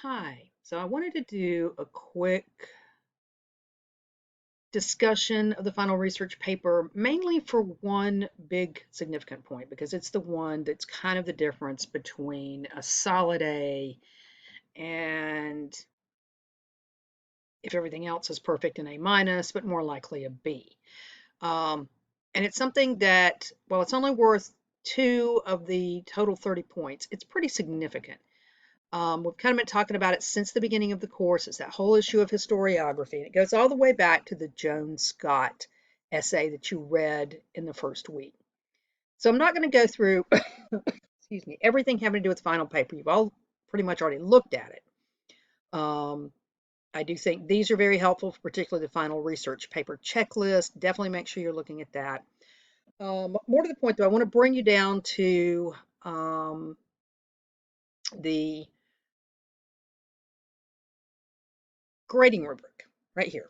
Hi. So I wanted to do a quick discussion of the final research paper, mainly for one big significant point, because it's the one that's kind of the difference between a solid A and, if everything else is perfect, an A minus, but more likely a B. Um, and it's something that, while it's only worth 2 of the total 30 points, it's pretty significant. We've kind of been talking about it since the beginning of the course. It's that whole issue of historiography. And it goes all the way back to the Joan Scott essay that you read in the first week. So I'm not going to go through, excuse me, everything having to do with the final paper. You've all pretty much already looked at it. I do think these are very helpful, particularly the final research paper checklist. Definitely make sure you're looking at that. More to the point, though, I want to bring you down to the grading rubric right here.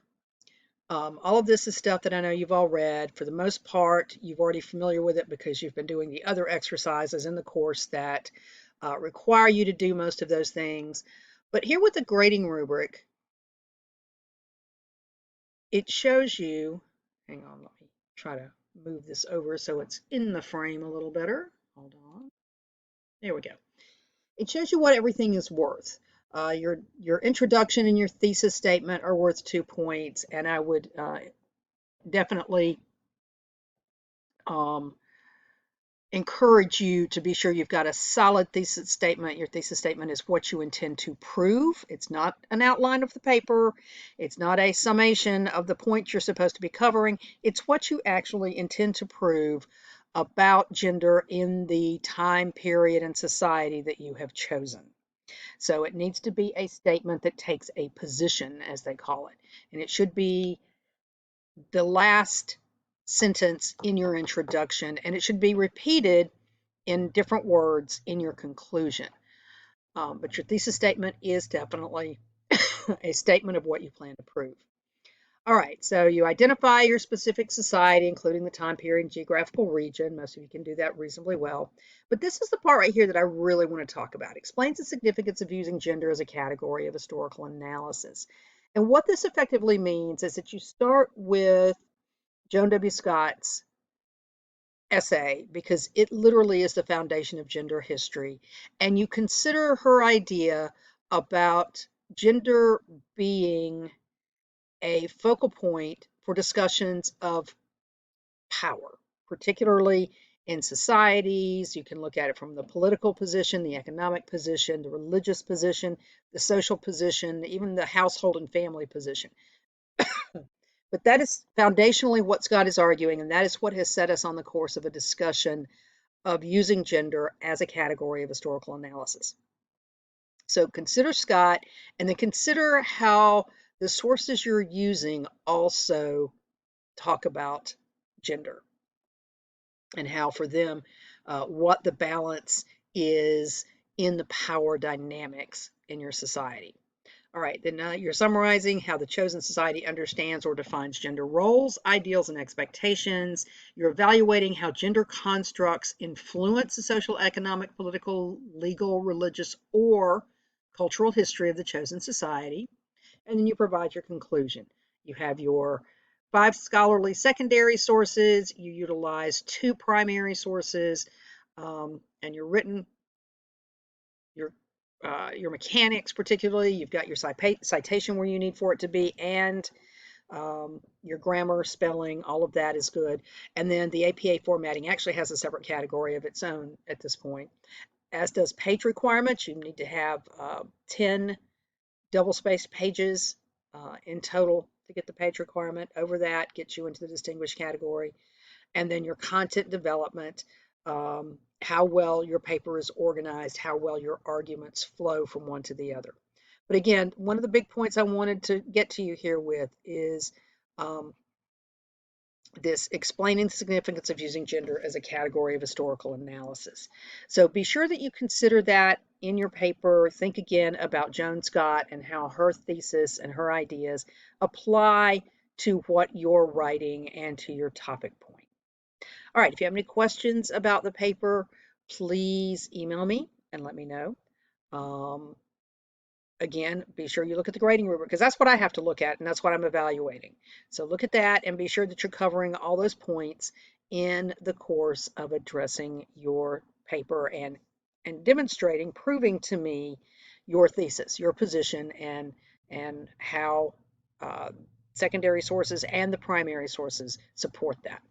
All of this is stuff that I know you've all read. For the most part, you've already familiar with it because you've been doing the other exercises in the course that require you to do most of those things. But here with the grading rubric, it shows you, hang on, let me try to move this over so it's in the frame a little better. Hold on. There we go. It shows you what everything is worth. Your introduction and your thesis statement are worth 2 points, and I would definitely um, encourage you to be sure you've got a solid thesis statement. Your thesis statement is what you intend to prove. It's not an outline of the paper. It's not a summation of the points you're supposed to be covering. It's what you actually intend to prove about gender in the time period and society that you have chosen. So it needs to be a statement that takes a position, as they call it. And it should be the last sentence in your introduction, and it should be repeated in different words in your conclusion. But your thesis statement is definitely a statement of what you plan to prove. All right, so you identify your specific society, including the time period and geographical region. Most of you can do that reasonably well. But this is the part right here that I really want to talk about. It explains the significance of using gender as a category of historical analysis. And what this effectively means is that you start with Joan W. Scott's essay because it literally is the foundation of gender history. And you consider her idea about gender being a focal point for discussions of power, particularly in societies. You can look at it from the political position, the economic position, the religious position, the social position, even the household and family position. But that is foundationally what Scott is arguing, and that is what has set us on the course of a discussion of using gender as a category of historical analysis. So consider Scott, and then consider how the sources you're using also talk about gender and how for them, what the balance is in the power dynamics in your society. All right, then you're summarizing how the chosen society understands or defines gender roles, ideals, and expectations. You're evaluating how gender constructs influence the social, economic, political, legal, religious, or cultural history of the chosen society. And then you provide your conclusion. You have your 5 scholarly secondary sources, you utilize 2 primary sources, and your written your your mechanics, particularly. You've got your citation where you need for it to be, and your grammar, spelling, all of that is good. And then the APA formatting actually has a separate category of its own at this point, as does page requirements. You need to have 10 double-spaced pages in total to get the page requirement. Over that gets you into the distinguished category. And then your content development, how well your paper is organized, how well your arguments flow from one to the other. But again, one of the big points I wanted to get to you here with is um, this explaining the significance of using gender as a category of historical analysis. So be sure that you consider that in your paper. Think again about Joan Scott and how her thesis and her ideas apply to what you're writing and to your topic point. All right, if you have any questions about the paper, please email me and let me know. Um, again, be sure you look at the grading rubric because that's what I have to look at and that's what I'm evaluating. So look at that and be sure that you're covering all those points in the course of addressing your paper and demonstrating, proving to me your thesis, your position, and how uh, secondary sources and the primary sources support that.